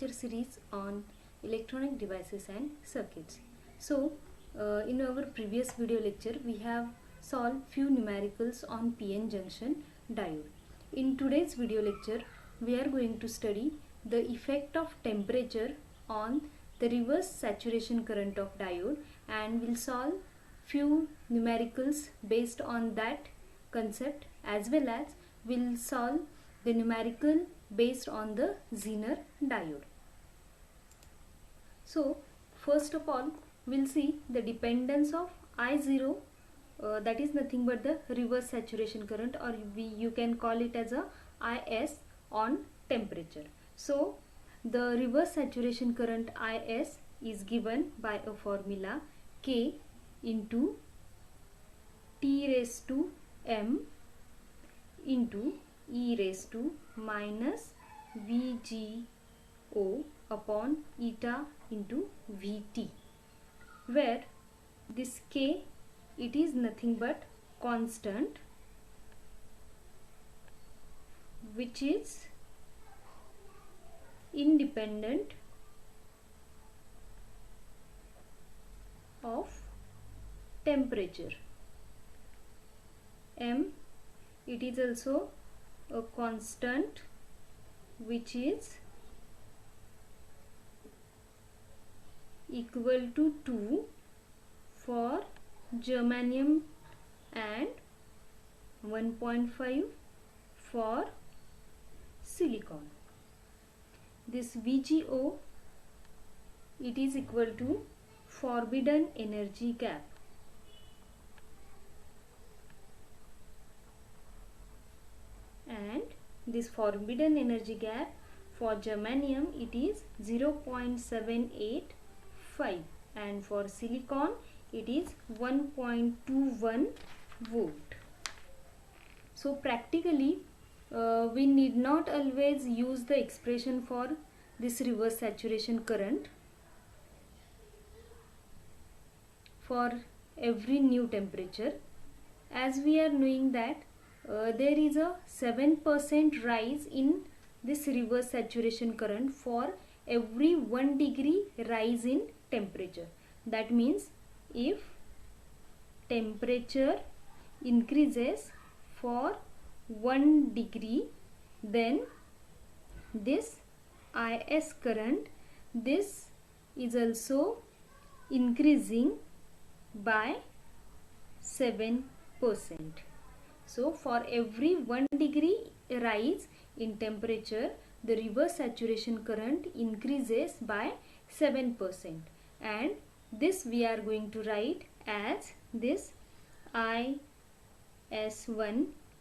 lecture series on electronic devices and circuits. So in our previous video lecture we have solved few numericals on PN junction diode. In today's video lecture we are going to study the effect of temperature on the reverse saturation current of diode, and we'll solve few numericals based on that concept, as well as we'll solve the numerical based on the Zener diode. So first of all we'll see the dependence of I0, that is nothing but the reverse saturation current, or you can call it as a IS on temperature. So the reverse saturation current IS is given by a formula K into T raised to M into E raised to minus VGO upon eta into Vt, where this K, it is nothing but constant which is independent of temperature. M, it is also a constant which is equal to 2 for germanium and 1.5 for silicon. This VGO, it is equal to forbidden energy gap, and this forbidden energy gap for germanium it is 0.785, and for silicon it is 1.21 volt. So practically we need not always use the expression for this reverse saturation current for every new temperature, as we are knowing that there is a 7% rise in this reverse saturation current for every 1 degree rise in temperature. That means if temperature increases for 1 degree, then this IS current, this is also increasing by 7%. So for every 1 degree rise in temperature, the reverse saturation current increases by 7%, and this we are going to write as this IS1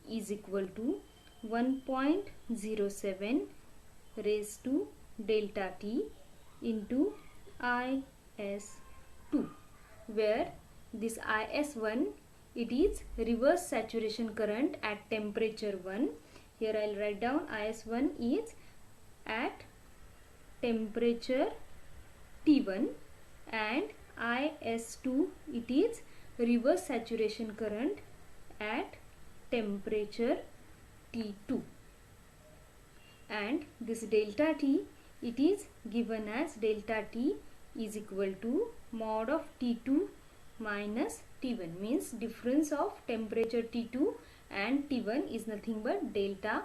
is equal to 1.07 raised to delta T into IS2, where this IS1, it is reverse saturation current at temperature 1. Here I will write down IS1 is at temperature T1, and IS2, it is reverse saturation current at temperature T2, and this delta T, it is given as delta T is equal to mod of T2 minus T1, means difference of temperature T2 and T1 is nothing but delta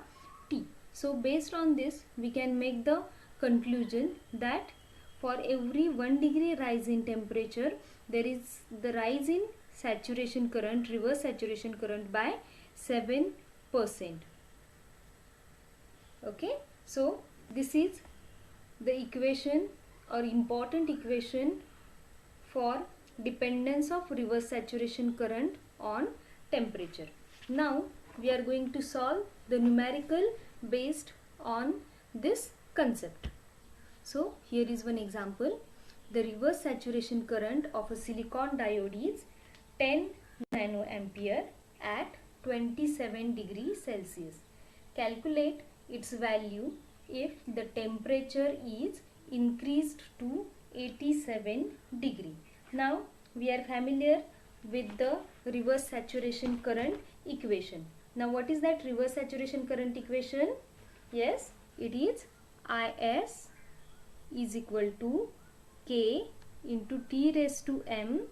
T. So based on this we can make the conclusion that for every 1 degree rise in temperature, there is the rise in saturation current, reverse saturation current by 7%. Okay, so this is the equation or important equation for dependence of reverse saturation current on temperature. Now we are going to solve the numerical based on this concept. So here is one example. The reverse saturation current of a silicon diode is 10 nanoampere at 27 degrees Celsius. Calculate its value if the temperature is increased to 87 degree. Now we are familiar with the reverse saturation current equation. Now what is that reverse saturation current equation? Yes, it is IS is equal to K into T raised to M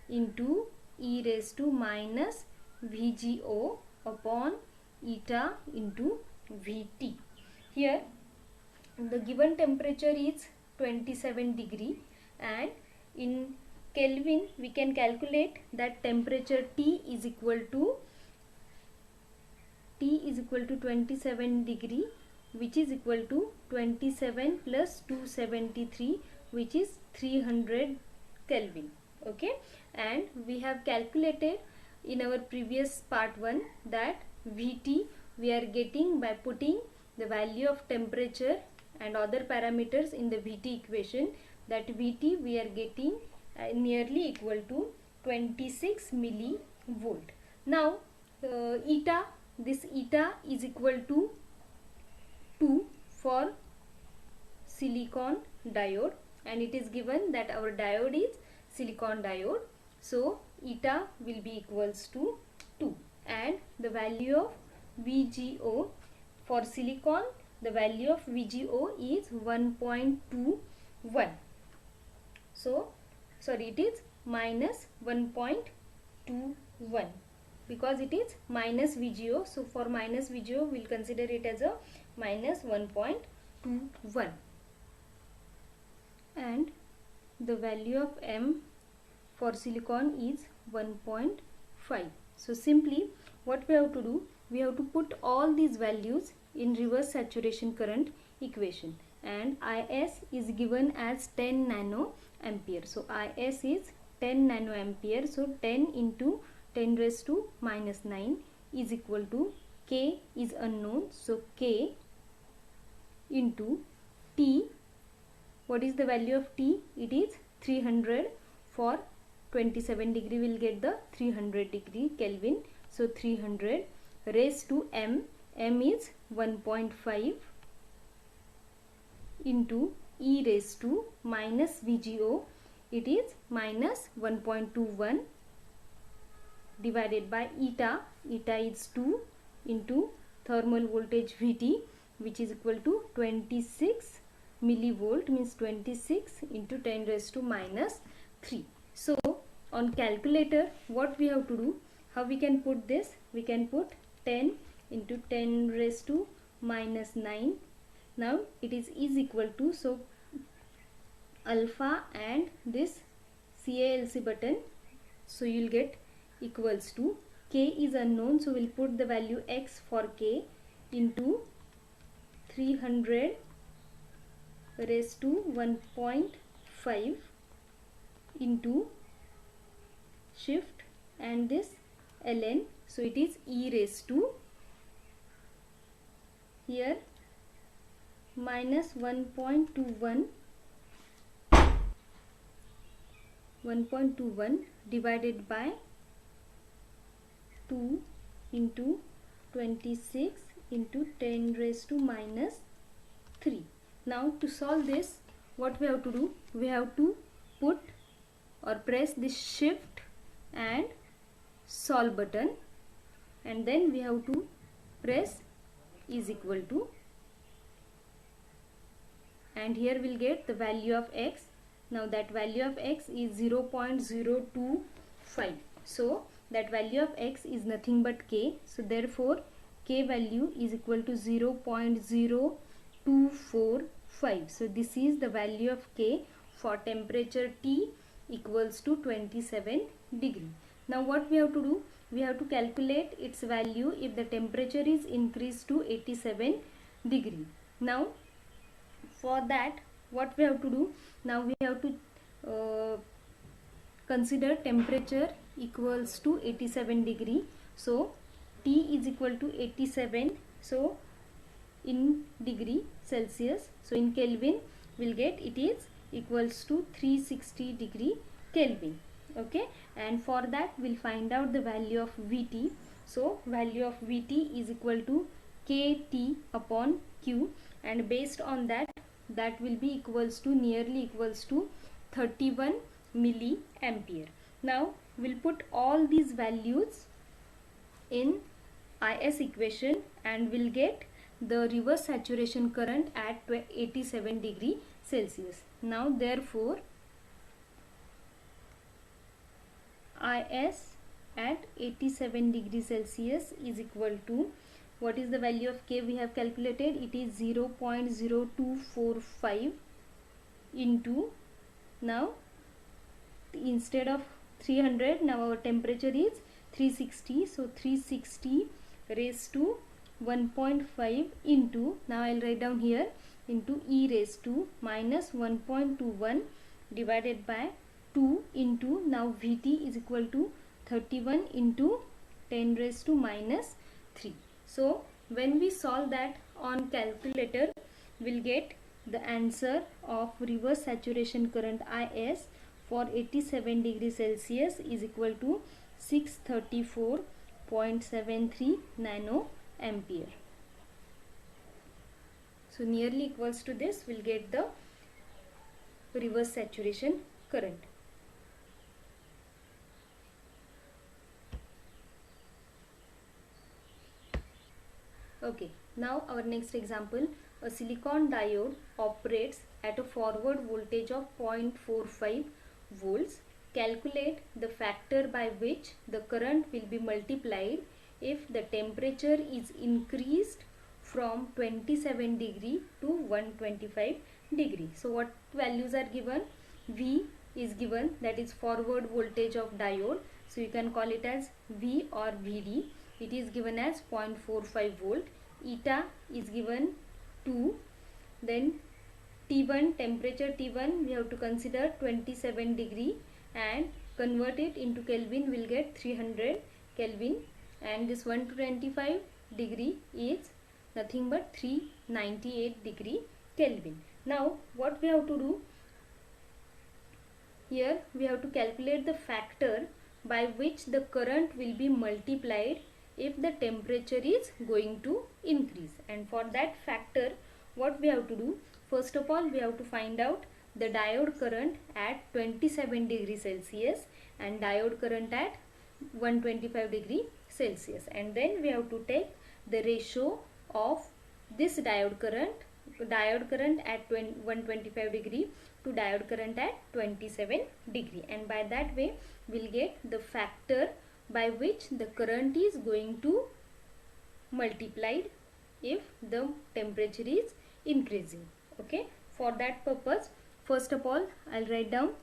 into e raised to minus VGO upon eta into Vt. Here the given temperature is 27 degree, and in Kelvin we can calculate that temperature T is equal to 27 degree, which is equal to 27 plus 273, which is 300 Kelvin. Okay, and we have calculated in our previous part 1 that Vt we are getting by putting the value of temperature and other parameters in the Vt equation. That Vt we are getting nearly equal to 26 millivolt. Now eta, this eta is equal to 2 for silicon diode, and it is given that our diode is silicon diode, so eta will be equals to 2, and the value of VGO for silicon, the value of VGO is 1.21. So sorry, it is minus 1.21 because it is minus VGO. So for minus VGO we will consider it as a minus 1.21, and the value of M for silicon is 1.5. So simply what we have to do, we have to put all these values in reverse saturation current equation, and IS is given as 10 nanoampere. So IS is 10 nanoampere. So 10 into 10 raised to minus 9 is equal to, K is unknown, so K into T. What is the value of T? It is 300. For 27 degree we will get the 300 degree Kelvin. So 300 raised to M. M is 1.5 into e raised to minus VGO. It is minus 1.21 divided by eta. Eta is 2 into thermal voltage Vt, which is equal to 26 millivolt, means 26 into 10 raised to minus 3. So on calculator what we have to do, how we can put this? We can put 10 into 10 raised to minus 9. Now it is equal to, so alpha and this CALC button, so you will get equals to, K is unknown, so we will put the value X for K into 300 raised to 1.5 into shift and this ln, so it is e raised to, here minus 1.21 divided by 2 into 26 into 10 raised to minus 3. Now to solve this, what we have to do, we have to put or press this shift and solve button, and then we have to press is equal to, and here we'll get the value of X. Now that value of X is 0.025. So that value of X is nothing but K. So therefore K value is equal to 0.0245. So this is the value of K for temperature T equals to 27 degree. Now what we have to do, we have to calculate its value if the temperature is increased to 87 degree. Now for that what we have to do, now we have to consider temperature equals to 87 degree. So T is equal to 87, so in degree Celsius, so in Kelvin we'll get it is equals to 360 degree Kelvin. Okay, and for that we'll find out the value of Vt. So value of Vt is equal to Kt upon Q, and based on that, that will be equals to nearly equals to 31 milliampere. Now we'll put all these values in IS equation and we'll get the reverse saturation current at 87 degree Celsius. Now therefore IS at 87 degree Celsius is equal to, what is the value of K we have calculated? It is 0.0245 into, now instead of 300, now our temperature is 360, so 360 raised to 1.5 into, now I will write down here, into e raised to minus 1.21 divided by 2 into, now Vt is equal to 31 into 10 raised to minus 3. So when we solve that on calculator, we will get the answer of reverse saturation current IS for 87 degree Celsius is equal to 634.73 nano ampere. So nearly equals to this, we will get the reverse saturation current. Okay, now our next example, a silicon diode operates at a forward voltage of 0.45 volts. Calculate the factor by which the current will be multiplied if the temperature is increased from 27 degree to 125 degree. So what values are given? V is given, that is forward voltage of diode. So you can call it as V or Vd. It is given as 0.45 volt. Eta is given 2. Then T1, temperature T1 we have to consider 27 degree and convert it into Kelvin, will get 300 Kelvin, and this 125 degree is nothing but 398 degree Kelvin. Now what we have to do? Here we have to calculate the factor by which the current will be multiplied if the temperature is going to increase, and for that factor what we have to do? First of all, we have to find out the diode current at 27 degree Celsius and diode current at 125 degree Celsius, and then we have to take the ratio of this diode current at 125 degree to diode current at 27 degree, and by that way we will get the factor by which the current is going to multiplied if the temperature is increasing. Okay, for that purpose, first of all I'll write down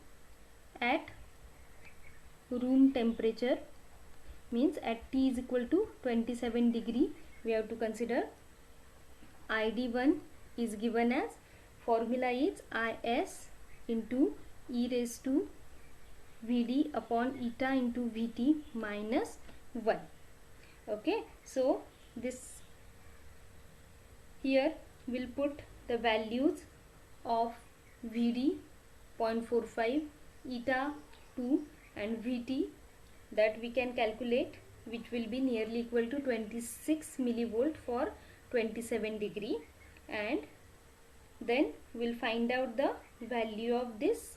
at room temperature, means at T is equal to 27 degree, we have to consider ID1 is given as, formula is IS into e raised to Vd upon eta into Vt minus 1. Okay, so this here we'll put the values of Vd 0.45, eta 2 and Vt that we can calculate, which will be nearly equal to 26 millivolt for 27 degree, and then we'll find out the value of this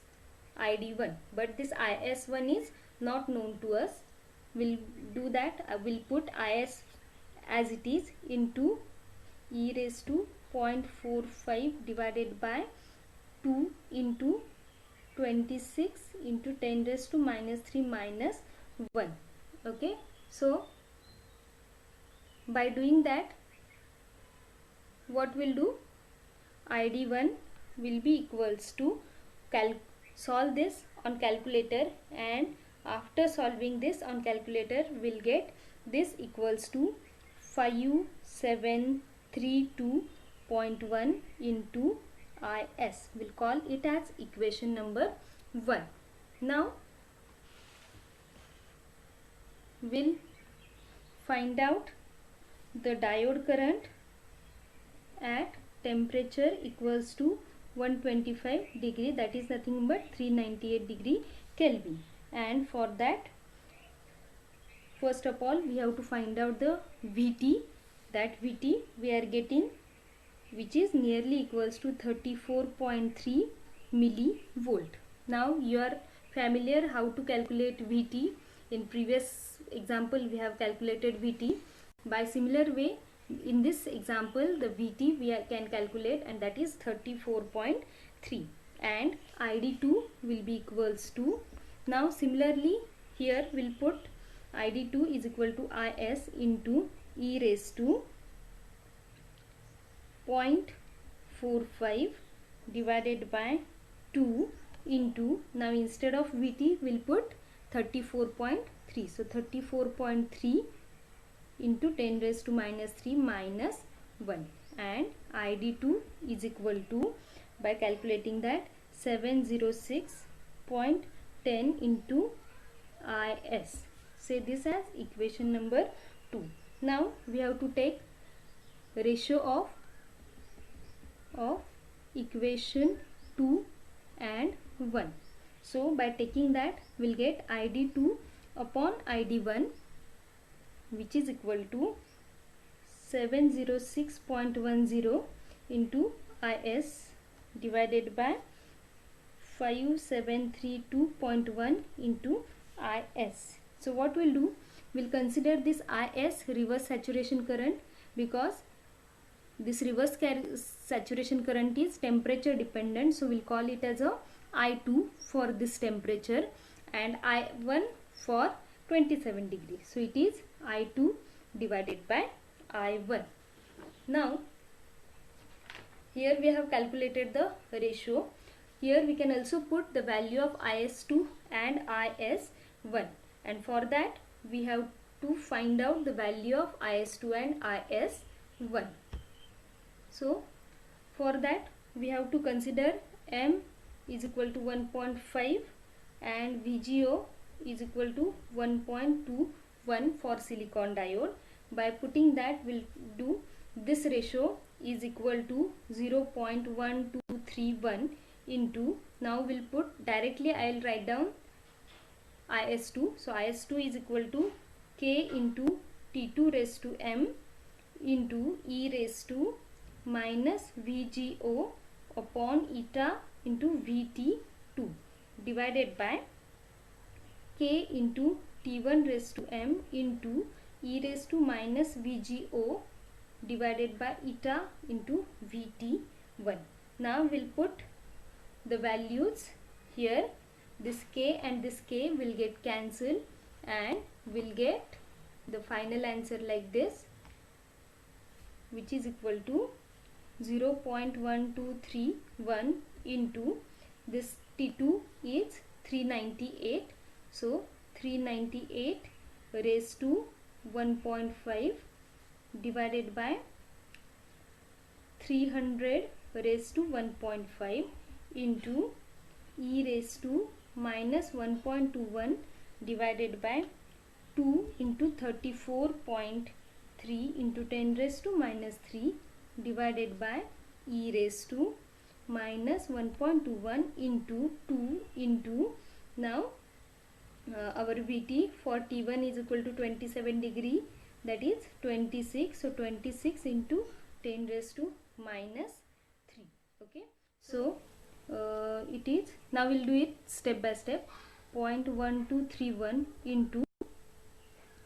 ID1, but this IS1 is not known to us. We'll do that, we'll put IS as it is into e raised to 0.45 divided by 2 into 26 into 10 raised to minus 3 minus 1. Okay, so by doing that, what we'll do? ID1 will be equals to, solve this on calculator, and after solving this on calculator we'll get this equals to 5732.1 into IS. We'll call it as equation number 1. Now we'll find out the diode current at temperature equals to 125 degree, that is nothing but 398 degree Kelvin, and for that first of all we have to find out the Vt. That Vt we are getting, which is nearly equals to 34.3 millivolt. Now you are familiar how to calculate Vt. In previous example we have calculated Vt. By similar way in this example the Vt we can calculate, and that is 34.3, and Id2 will be equals to, now similarly here we'll put Id2 is equal to Is into e raised to 0.45 divided by 2 into, now instead of Vt we'll put 34.3, so 34.3 into 10 raised to minus 3 minus 1, and Id2 is equal to, by calculating that, 706.10 into Is. Say this as equation number 2. Now we have to take ratio of equation 2 and 1. So by taking that we'll get Id2 upon Id1, which is equal to 706.10 into Is divided by 5732.1 into Is. So what we'll do, we'll consider this Is reverse saturation current, because this reverse saturation current is temperature dependent, so we'll call it as a I2 for this temperature and I1 for 27 degrees. So it is I2 divided by I1. Now here we have calculated the ratio. Here we can also put the value of Is2 and Is1, and for that we have to find out the value of Is2 and Is1. So for that we have to consider M is equal to 1.5 and VGO is equal to 1.21 for silicon diode. By putting that, we'll do this ratio is equal to 0.1231 into, now we'll put directly, I'll write down Is2. So Is2 is equal to K into T2 raised to M into E raised to minus VGO upon eta into VT2 divided by K into T1 raised to M into E raised to minus VGO divided by eta into VT1. Now we'll put the values here. This K and this K will get cancelled and we'll get the final answer like this, which is equal to 0.1231 into this T2 is 398. So 398 raised to 1.5 divided by 300 raised to 1.5 into E raised to minus 1.21 divided by 2 into 34.3 into 10 raised to minus 3 divided by E raised to minus 1.21 into 2 into, now our Vt for T1 is equal to 27 degree, that is 26. So 26 into 10 raised to minus 3. Okay, so it is, now we'll do it step by step. 0.1231 into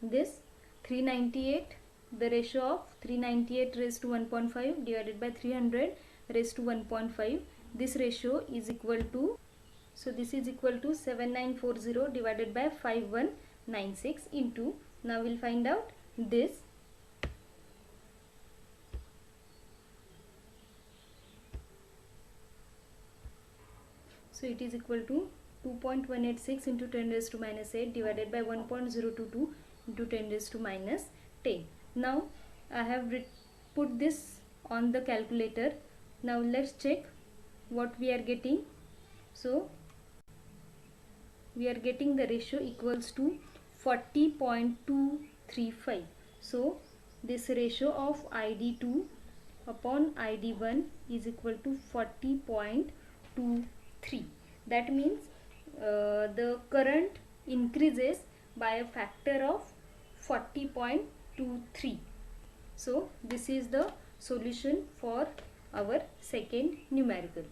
this 398, the ratio of 398 raised to 1.5 divided by 300 raised to 1.5, this ratio is equal to, so this is equal to 7940 divided by 5196 into, now we'll find out this, so it is equal to 2.186 into 10 raised to minus 8 divided by 1.022 into 10 raised to minus 10. Now I have put this on the calculator. Now let's check what we are getting. So we are getting the ratio equals to 40.235. So this ratio of Id2 upon Id1 is equal to 40.23. That means the current increases by a factor of 40.23. So this is the solution for our second numerical.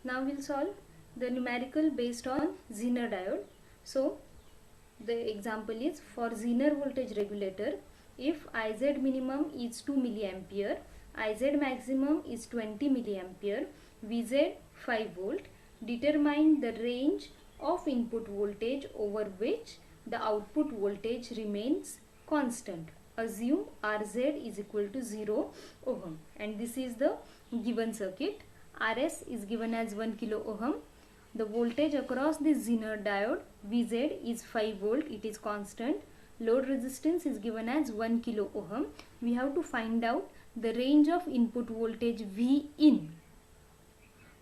Now we'll solve the numerical based on Zener diode. So the example is for Zener voltage regulator. If Iz minimum is 2 milliampere, Iz maximum is 20 milliampere, Vz 5 volt. Determine the range of input voltage over which the output voltage remains constant. Assume Rz is equal to 0 ohm, and this is the given circuit. Rs is given as 1 kilo ohm. The voltage across this Zener diode Vz is 5 volt, it is constant. Load resistance is given as 1 kilo ohm. We have to find out the range of input voltage V in,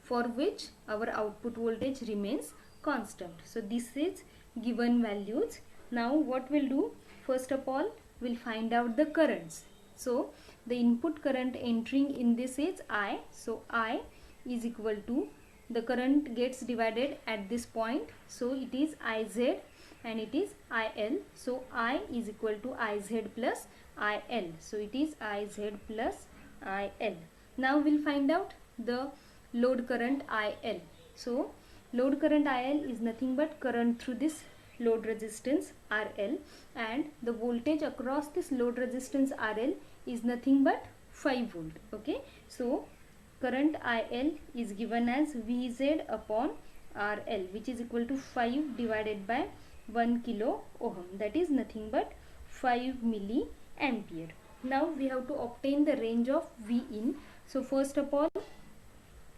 for which our output voltage remains constant. So this is given values. Now what we'll do, first of all we'll find out the currents. So the input current entering in this is I. So I is equal to, the current gets divided at this point, so it is Iz and it is IL. So I is equal to Iz plus IL. So it is Iz plus IL. Now we'll find out the load current IL. So load current IL is nothing but current through this load resistance RL, and the voltage across this load resistance RL is nothing but 5 volt. Okay, so current IL is given as Vz upon RL, which is equal to 5 divided by 1 kilo ohm, that is nothing but 5 milliampere. Now we have to obtain the range of V in. So first of all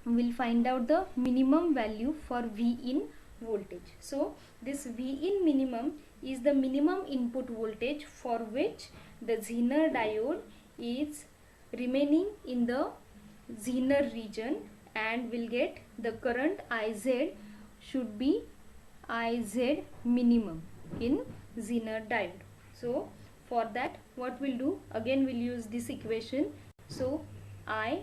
we'll find out the minimum value for V in voltage. So this V in minimum is the minimum input voltage for which the Zener diode is remaining in the Zener region, and will get the current Iz should be Iz minimum in Zener diode. So for that what we'll do, again we'll use this equation. So I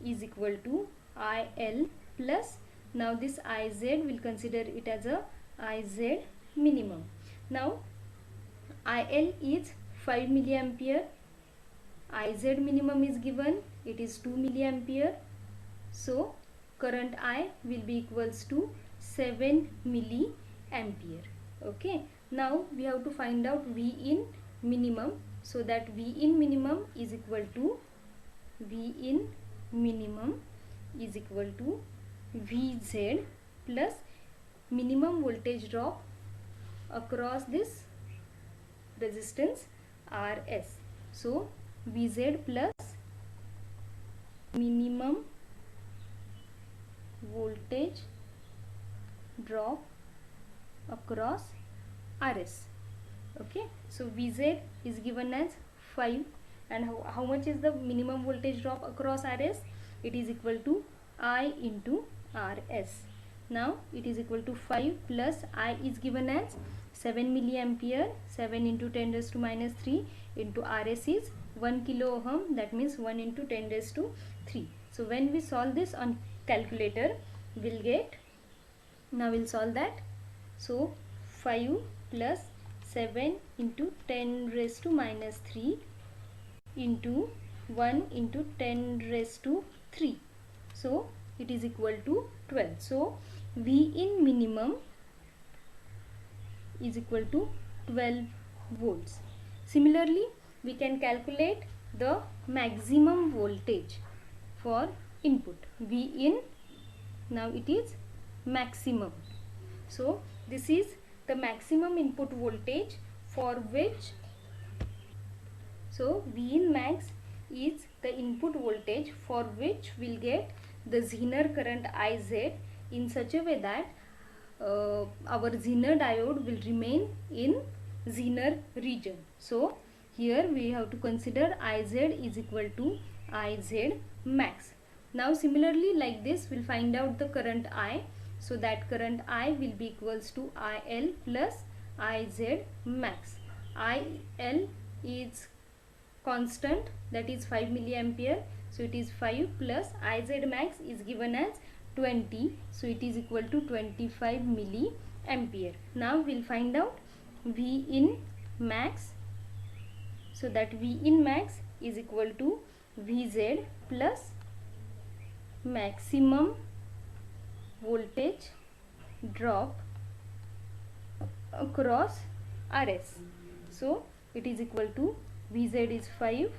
is equal to IL plus, now this Iz will consider it as a Iz minimum. Now IL is 5 milliampere, Iz minimum is given, it is 2 milliampere. So current I will be equals to 7 milliampere. Okay, now we have to find out V in minimum. So that V in minimum is equal to, V in minimum is equal to Vz plus minimum voltage drop across this resistance Rs. So Vz plus minimum voltage drop across Rs. Okay, so Vz is given as 5, and how much is the minimum voltage drop across Rs? It is equal to I into Rs. Now it is equal to 5 plus I is given as 7 milliampere, 7 into 10 raised to minus 3 into Rs is 1 kilo ohm, that means 1 into 10 raised to 3. So when we solve this on calculator, we'll get, now we'll solve that. So 5 plus 7 into 10 raised to minus 3 into 1 into 10 raised to 3. So it is equal to 12. So V in minimum is equal to 12 volts. Similarly, we can calculate the maximum voltage for input. V in, now it is maximum. So this is the maximum input voltage for which, so V in max is the input voltage for which we'll get the Zener current Iz in such a way that our Zener diode will remain in Zener region. So here we have to consider Iz is equal to Iz max. Now similarly like this we'll find out the current I. So that current I will be equals to IL plus Iz max. IL is constant, that is 5 milliampere. So it is 5 plus Iz max is given as 20. So it is equal to 25 milliampere. Now we'll find out V in max. So that V in max is equal to Vz plus maximum voltage drop across Rs. So it is equal to Vz is 5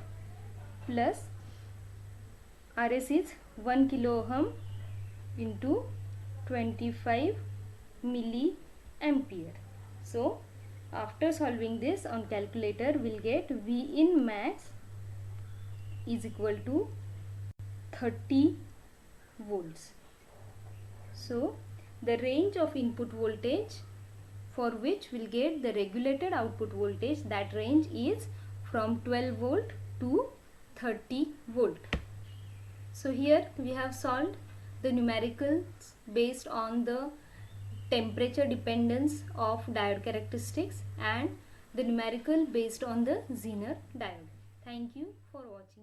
plus Rs is 1 kilo ohm into 25 milliampere. So after solving this on calculator, we'll get V in max is equal to 30 volts. So the range of input voltage for which we'll get the regulated output voltage, that range is from 12 volt to 30 volt. So here we have solved the numericals based on the temperature dependence of diode characteristics and the numerical based on the Zener diode. Thank you for watching.